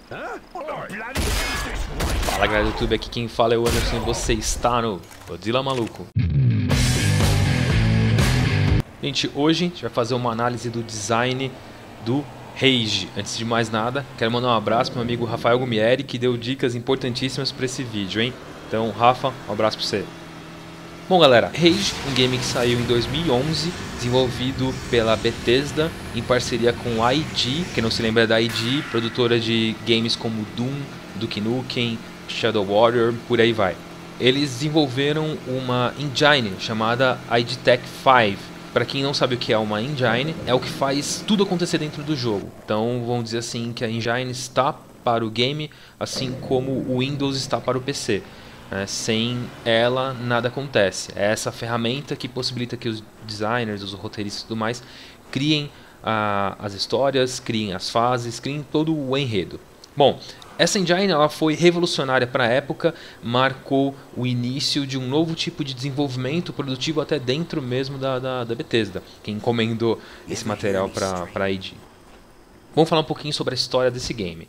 Fala galera do YouTube, aqui quem fala é o Anderson e você está no Godzilla Maluco. Gente, hoje a gente vai fazer uma análise do design do Rage. Antes de mais nada, quero mandar um abraço para meu amigo Rafael Gumieri, que deu dicas importantíssimas para esse vídeo, hein? Então, Rafa, um abraço para você. Bom galera, Rage, um game que saiu em 2011, desenvolvido pela Bethesda em parceria com a ID, quem não se lembra da ID, produtora de games como Doom, Duke Nukem, Shadow Warrior, por aí vai. Eles desenvolveram uma engine chamada ID Tech 5. Para quem não sabe o que é uma engine, é o que faz tudo acontecer dentro do jogo. Então vamos dizer assim que a engine está para o game, assim como o Windows está para o PC. Sem ela nada acontece. É essa ferramenta que possibilita que os designers, os roteiristas e tudo mais criem as histórias, criem as fases, criem todo o enredo. Bom, essa engine ela foi revolucionária para a época, marcou o início de um novo tipo de desenvolvimento produtivo até dentro mesmo da Bethesda, que encomendou esse material para a ID. Vamos falar um pouquinho sobre a história desse game.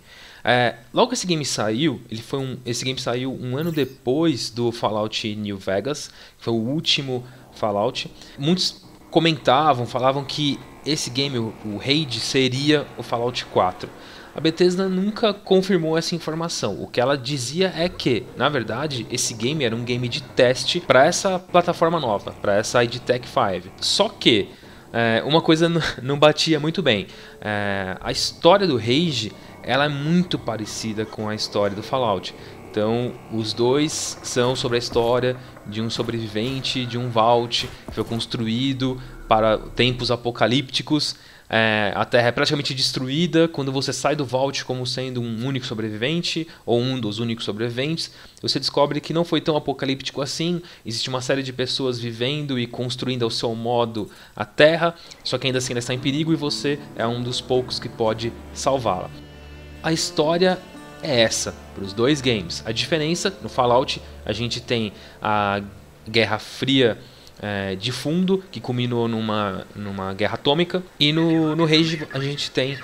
Logo que esse game saiu, esse game saiu um ano depois do Fallout New Vegas, que foi o último Fallout. Muitos falavam que esse game, o Rage, seria o Fallout 4. A Bethesda nunca confirmou essa informação. O que ela dizia é que, na verdade, esse game era um game de teste para essa plataforma nova, para essa ID Tech 5. Só que uma coisa não batia muito bem. A história do Rage ela é muito parecida com a história do Fallout. Então, os dois são sobre a história de um sobrevivente de um vault que foi construído para tempos apocalípticos. A Terra é praticamente destruída quando você sai do vault como sendo um único sobrevivente ou um dos únicos sobreviventes. Você descobre que não foi tão apocalíptico assim. Existe uma série de pessoas vivendo e construindo ao seu modo a Terra, só que ainda assim ela está em perigo e você é um dos poucos que pode salvá-la. A história é essa para os dois games. A diferença, no Fallout a gente tem a Guerra Fria de fundo, que culminou numa guerra atômica, e no Rage a gente tem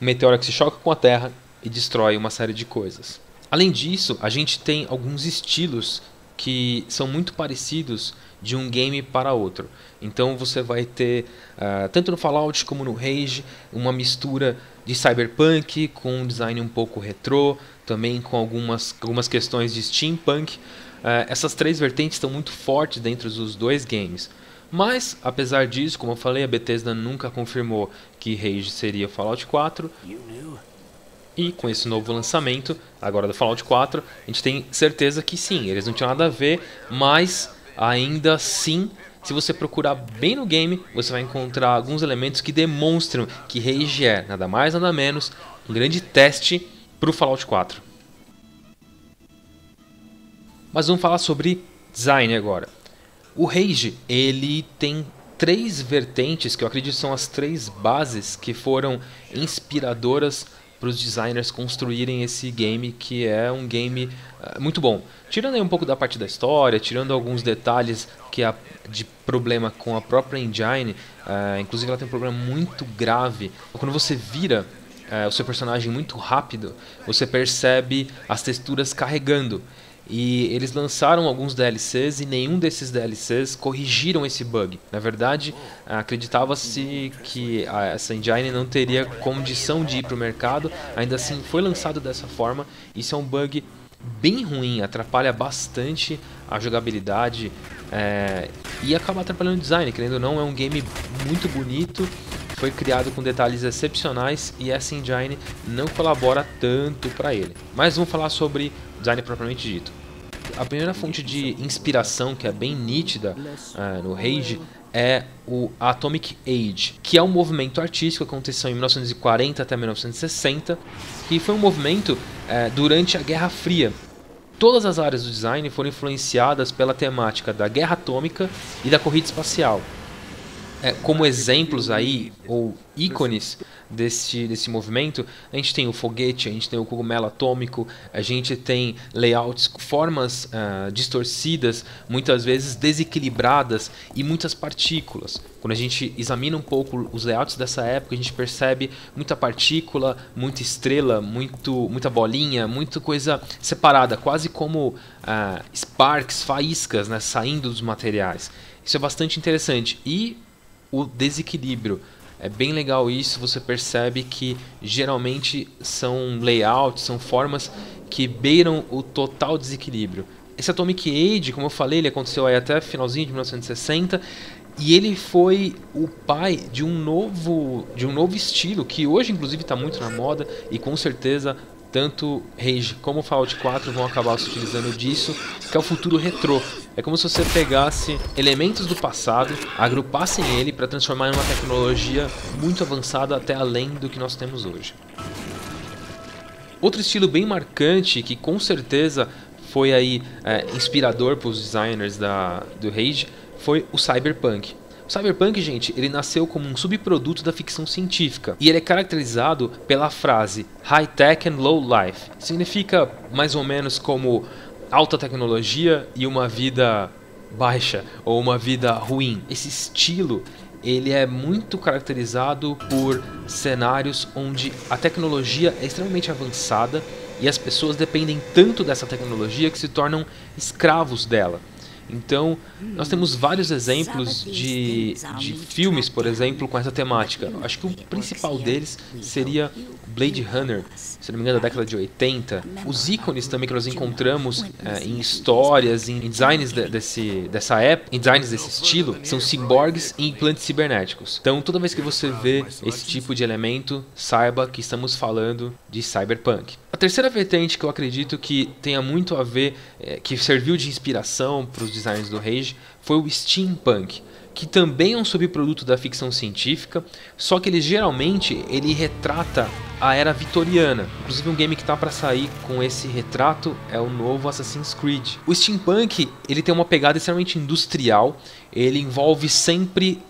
um meteoro que se choca com a Terra e destrói uma série de coisas. Além disso, a gente tem alguns estilos que são muito parecidos de um game para outro. Então você vai ter, tanto no Fallout como no Rage, uma mistura de cyberpunk com um design um pouco retrô, também com algumas questões de steampunk. Essas três vertentes estão muito fortes dentro dos dois games. Mas, apesar disso, como eu falei, a Bethesda nunca confirmou que Rage seria Fallout 4. E com esse novo lançamento, agora do Fallout 4, a gente tem certeza que sim, eles não tinham nada a ver, mas ainda assim, se você procurar bem no game, você vai encontrar alguns elementos que demonstram que Rage é, nada mais nada menos, um grande teste para o Fallout 4. Mas vamos falar sobre design agora. O Rage, ele tem três vertentes que eu acredito são as três bases que foram inspiradoras para os designers construírem esse game, que é um game muito bom. Tirando aí um pouco da parte da história, tirando alguns detalhes que há de problema com a própria engine, inclusive ela tem um problema muito grave. Quando você vira o seu personagem muito rápido, você percebe as texturas carregando. E eles lançaram alguns DLCs e nenhum desses DLCs corrigiram esse bug. Na verdade, acreditava-se que essa engine não teria condição de ir para o mercado, ainda assim foi lançado dessa forma. Isso é um bug bem ruim, atrapalha bastante a jogabilidade e acaba atrapalhando o design. Querendo ou não, é um game muito bonito, foi criado com detalhes excepcionais e essa engine não colabora tanto para ele. Mas vamos falar sobre design propriamente dito. A primeira fonte de inspiração, que é bem nítida no Rage, é o Atomic Age, que é um movimento artístico que aconteceu em 1940 até 1960, que foi um movimento durante a Guerra Fria. Todas as áreas do design foram influenciadas pela temática da guerra atômica e da corrida espacial. como exemplos aí, ou ícones desse movimento, a gente tem o foguete, a gente tem o cogumelo atômico, a gente tem layouts, formas distorcidas, muitas vezes desequilibradas e muitas partículas. Quando a gente examina um pouco os layouts dessa época, a gente percebe muita partícula, muita estrela, muita bolinha, muita coisa separada, quase como sparks, faíscas, né, saindo dos materiais. Isso é bastante interessante. E o desequilíbrio. É bem legal isso, você percebe que geralmente são layouts, são formas que beiram o total desequilíbrio. Esse Atomic Age, como eu falei, ele aconteceu aí até finalzinho de 1960 e ele foi o pai de um novo estilo que hoje inclusive está muito na moda e com certeza tanto Rage como Fallout 4 vão acabar se utilizando disso, que é o futuro retrô. É como se você pegasse elementos do passado, agrupasse ele para transformar em uma tecnologia muito avançada até além do que nós temos hoje. Outro estilo bem marcante que com certeza foi aí inspirador para os designers do Rage foi o Cyberpunk. O Cyberpunk, gente, ele nasceu como um subproduto da ficção científica e ele é caracterizado pela frase High Tech and Low Life. Significa mais ou menos como alta tecnologia e uma vida baixa ou uma vida ruim. Esse estilo ele é muito caracterizado por cenários onde a tecnologia é extremamente avançada e as pessoas dependem tanto dessa tecnologia que se tornam escravos dela. Então, nós temos vários exemplos de filmes, por exemplo, com essa temática. Acho que o principal deles seria Blade Runner, se não me engano, da década de 80. Os ícones também que nós encontramos em histórias, em designs dessa época, em designs desse estilo, são ciborgues e implantes cibernéticos. Então, toda vez que você vê esse tipo de elemento, saiba que estamos falando de cyberpunk. A terceira vertente que eu acredito que tenha muito a ver, que serviu de inspiração para os designs do Rage, foi o steampunk, que também é um subproduto da ficção científica, só que ele retrata a era vitoriana. Inclusive um game que está para sair com esse retrato é o novo Assassin's Creed. O steampunk ele tem uma pegada extremamente industrial, ele envolve sempre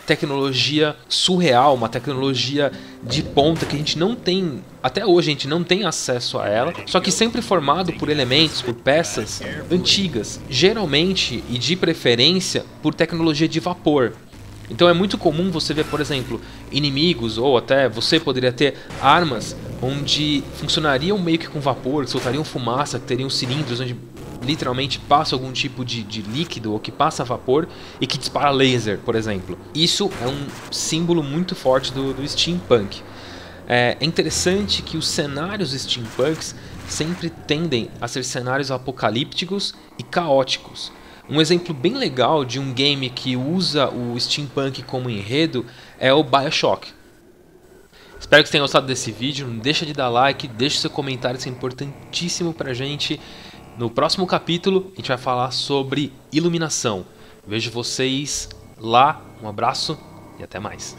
tecnologia surreal, uma tecnologia de ponta que a gente não tem, até hoje a gente não tem acesso a ela, só que sempre formado por elementos, por peças antigas, geralmente e de preferência por tecnologia de vapor. Então é muito comum você ver, por exemplo, inimigos ou até você poderia ter armas onde funcionariam meio que com vapor, que soltariam fumaça, que teriam cilindros onde literalmente passa algum tipo de líquido ou que passa vapor e que dispara laser, por exemplo. Isso é um símbolo muito forte do steampunk. É interessante que os cenários steampunks sempre tendem a ser cenários apocalípticos e caóticos. Um exemplo bem legal de um game que usa o steampunk como enredo é o BioShock. Espero que você tenha gostado desse vídeo, não deixa de dar like, deixa seu comentário, isso é importantíssimo pra gente. No próximo capítulo a gente vai falar sobre iluminação. Vejo vocês lá, um abraço e até mais.